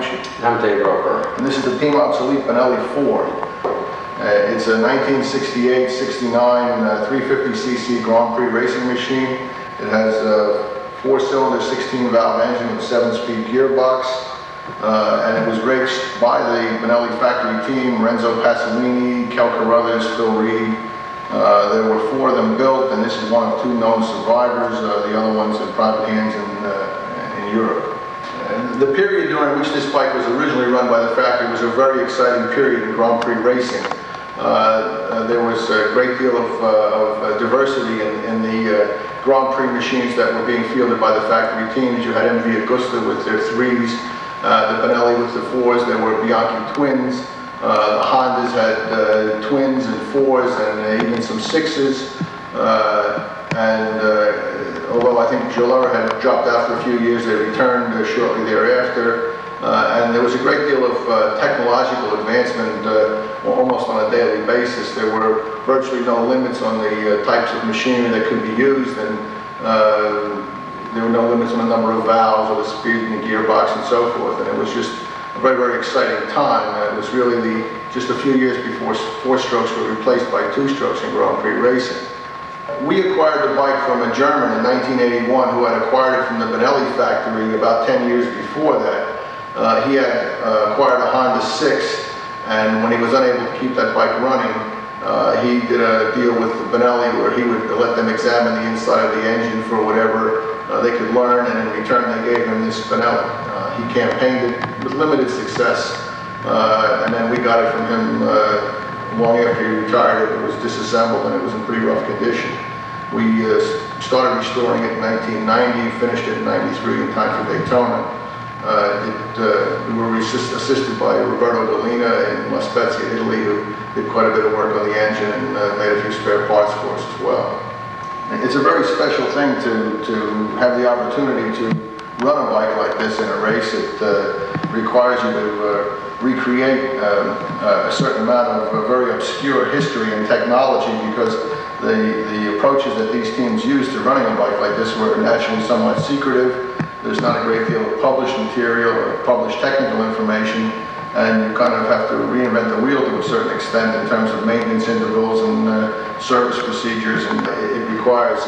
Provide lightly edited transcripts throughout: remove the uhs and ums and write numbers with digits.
Ianucci. I'm Dave Roper. And this is the Team Obsolete Benelli-four. It's a 1968-69 350cc Grand Prix racing machine. It has a 4-cylinder 16-valve engine with a 7-speed gearbox. And it was raced by the Benelli factory team, Renzo Pasolini, Kel Carruthers, Phil Reed. There were 4 of them built, and this is one of 2 known survivors. The other one's in private hands in Europe. The period during which this bike was originally run by the factory was a very exciting period in Grand Prix racing. There was a great deal of diversity in the Grand Prix machines that were being fielded by the factory teams. You had MV Augusta with their 3s, the Benelli with the 4s, there were Bianchi twins. The Hondas had twins and 4s and even some 6s. Although I think Gillera had dropped out for a few years, they returned shortly thereafter. And there was a great deal of technological advancement almost on a daily basis. There were virtually no limits on the types of machinery that could be used, and there were no limits on the number of valves or the speed and the gearbox and so forth. And it was just a very, very exciting time. It was really just a few years before 4-strokes were replaced by 2-strokes in Grand Prix racing. We acquired the bike from a German in 1981 who had acquired it from the Benelli factory about 10 years before that. He had acquired a Honda 6, and when he was unable to keep that bike running, he did a deal with the Benelli where he would let them examine the inside of the engine for whatever they could learn, and in return they gave him this Benelli. He campaigned it with limited success, and then we got it from him long after he retired. It was disassembled and it was in pretty rough condition. We started restoring it in 1990, finished it in 93 in time for Daytona. We were assisted by Roberto Dolina in La Spezia, Italy, who did quite a bit of work on the engine and made a few spare parts for us as well. It's a very special thing to have the opportunity to run a bike like this in a race. It requires you to recreate a certain amount of very obscure history and technology, because the approaches that these teams used to running a bike like this were naturally somewhat secretive. There's not a great deal of published material or published technical information, and you kind of have to reinvent the wheel to a certain extent in terms of maintenance intervals and service procedures, and it requires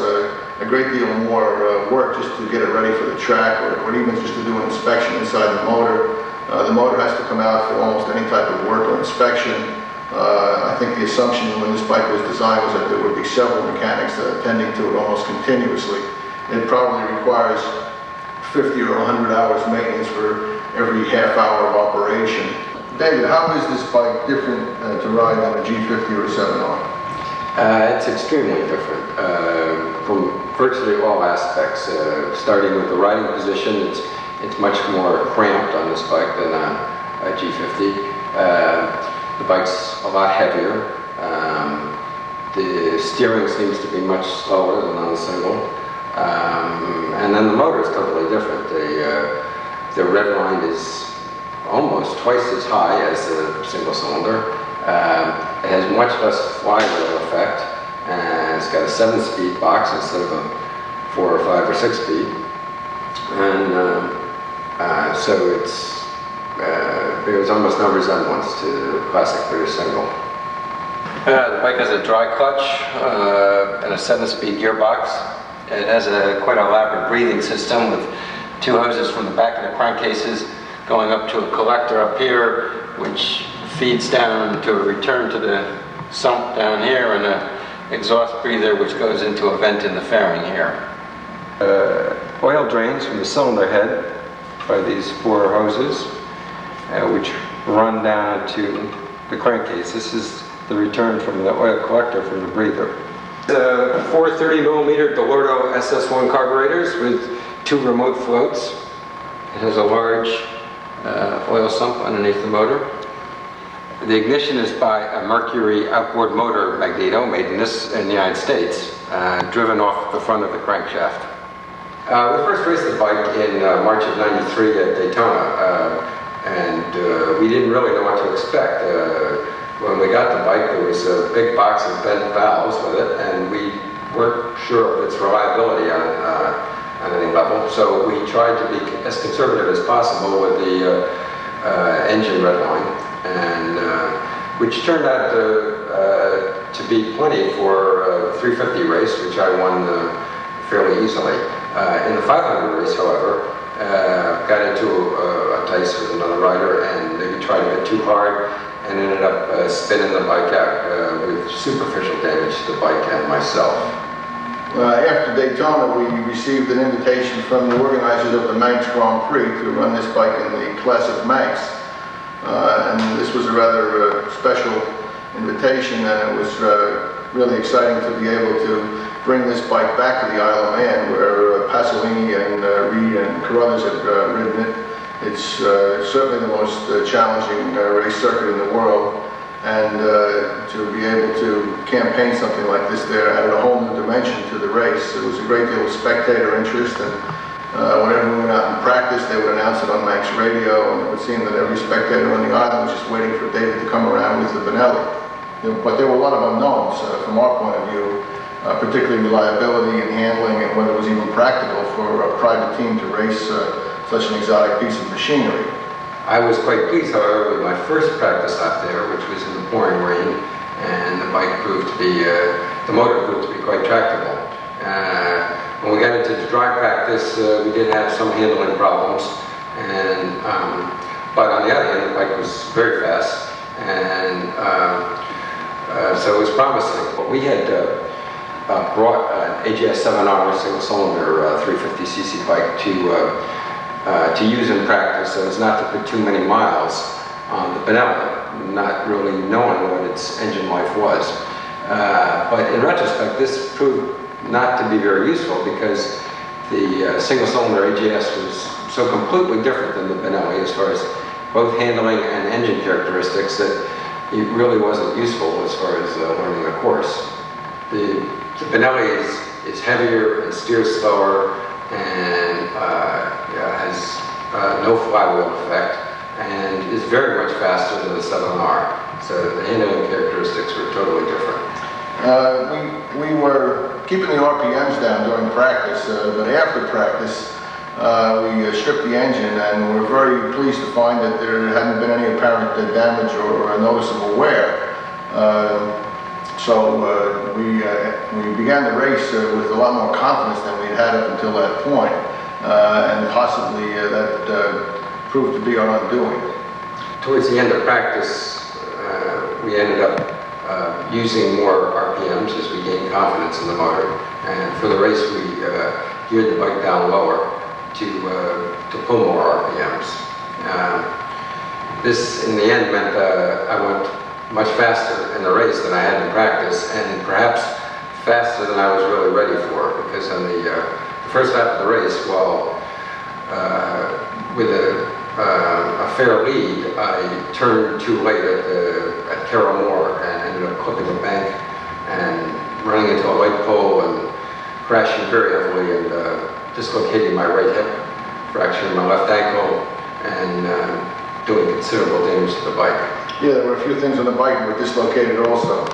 a great deal more work just to get it ready for the track, or even just to do an inspection inside the motor. The motor has to come out for almost any type of work or inspection. I think the assumption when this bike was designed was that there would be several mechanics attending to it almost continuously. It probably requires 50 or 100 hours maintenance for every half hour of operation. David, how is this bike different to ride than a G50 or a 7R? It's extremely different from virtually all aspects. Starting with the riding position, it's much more cramped on this bike than a G50. The bike's a lot heavier. The steering seems to be much slower than on the single. And then the motor is totally different. The red line is almost twice as high as the single cylinder. It has much less flywheel effect, and it's got a 7-speed box instead of a 4 or 5 or 6-speed. And so there's almost no resemblance to the classic British single. The bike has a dry clutch and a 7-speed gearbox. It has a quite elaborate breathing system with 2 hoses from the back of the crankcases going up to a collector up here, which feeds down to a return to the sump down here, and an exhaust breather which goes into a vent in the fairing here. Oil drains from the cylinder head by these 4 hoses, which run down to the crankcase. This is the return from the oil collector from the breather. The 4 30mm Gallardo SS1 carburetors with 2 remote floats. It has a large oil sump underneath the motor. The ignition is by a Mercury outboard motor magneto made in the United States, driven off the front of the crankshaft. We first raced the bike in March of '93 at Daytona, and we didn't really know what to expect. When we got the bike, there was a big box of bent valves with it, and we weren't sure of its reliability on any level. So we tried to be as conservative as possible with the engine redline, and which turned out to be plenty for a 350 race, which I won fairly easily. In the 500 race, however, got into a dice with another rider and maybe tried a bit too hard and ended up spinning the bike out with superficial damage to the bike and myself. After Daytona, we received an invitation from the organizers of the Manx Grand Prix to run this bike in the classic Manx. And this was a rather special invitation, and it was really exciting to be able to bring this bike back to the Isle of Man, where Pasolini and Reed and Carruthers had ridden it. It's certainly the most challenging race circuit in the world, and to be able to campaign something like this there added a whole new dimension to the race. There was a great deal of spectator interest, and whenever we went out in practice, they would announce it on Manx radio, and it would seem that every spectator on the island was just waiting for David to come around with the Benelli. But there were a lot of unknowns from our point of view, particularly reliability and handling, and whether it was even practical for a private team to race such an exotic piece of machinery. I was quite pleased, however, with my first practice lap there, which was in the pouring rain, and the bike proved to be, the motor proved to be quite tractable. When we got into the dry practice, we did have some handling problems, and but on the other hand, the bike was very fast, and so it was promising. But we had brought an AGS 7R single-cylinder 350cc bike to use in practice, so as not to put too many miles on the Benelli, not really knowing what its engine life was. But in retrospect, this proved not to be very useful because the single-cylinder AGS was so completely different than the Benelli as far as both handling and engine characteristics that it really wasn't useful as far as learning the course. The Benelli is heavier and steers slower and has no flywheel effect and is very much faster than the 7R. So the handling characteristics were totally different. We were keeping the RPMs down during practice, but after practice we stripped the engine, and we're very pleased to find that there hadn't been any apparent damage or noticeable wear. So we began the race with a lot more confidence than we'd had up until that point, and possibly that proved to be our undoing. Towards the end of practice, we ended up using more RPMs as we gained confidence in the motor, and for the race we geared the bike down lower to pull more RPMs. This in the end meant I went much faster in the race than I had in practice, and perhaps faster than I was really ready for, because on the first lap of the race, while with a fair lead, I turned too late at Carroll Moor and ended up clipping the bank and running into a light pole and crashing very heavily and dislocating my right hip, fracturing my left ankle, and doing considerable damage to the bike. Yeah, there were a few things on the bike that were dislocated also.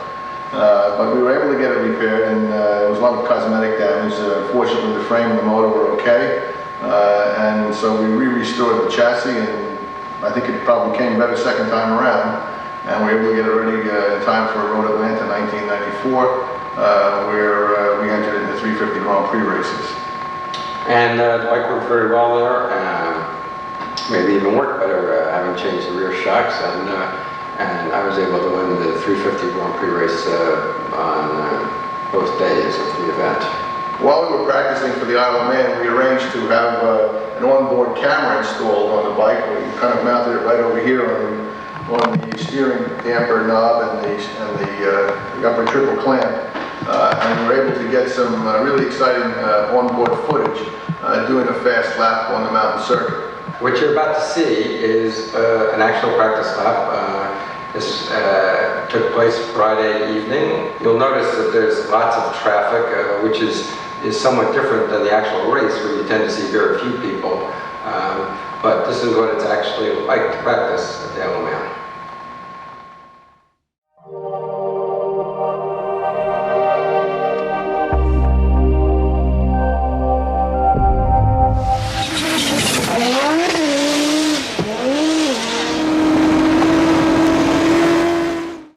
But we were able to get it repaired, and there was a lot of cosmetic damage. Fortunately, the frame and the motor were okay. And so we restored the chassis, and I think it probably came better second time around. And we were able to get it ready in time for Road Atlanta 1994, where we entered in the 350 Grand Prix races. And the bike worked very well there. Maybe even worked better having changed the rear shocks, and I was able to win the 350 Grand Prix race on both days of the event. While we were practicing for the Isle of Man, we arranged to have an onboard camera installed on the bike. We kind of mounted it right over here on the steering damper knob and the upper triple clamp. And we were able to get some really exciting onboard footage doing a fast lap on the mountain circuit. What you're about to see is an actual practice lap. This took place Friday evening. You'll notice that there's lots of traffic, which is somewhat different than the actual race, where you tend to see very few people. But this is what it's actually like to practice at the Isle of Man.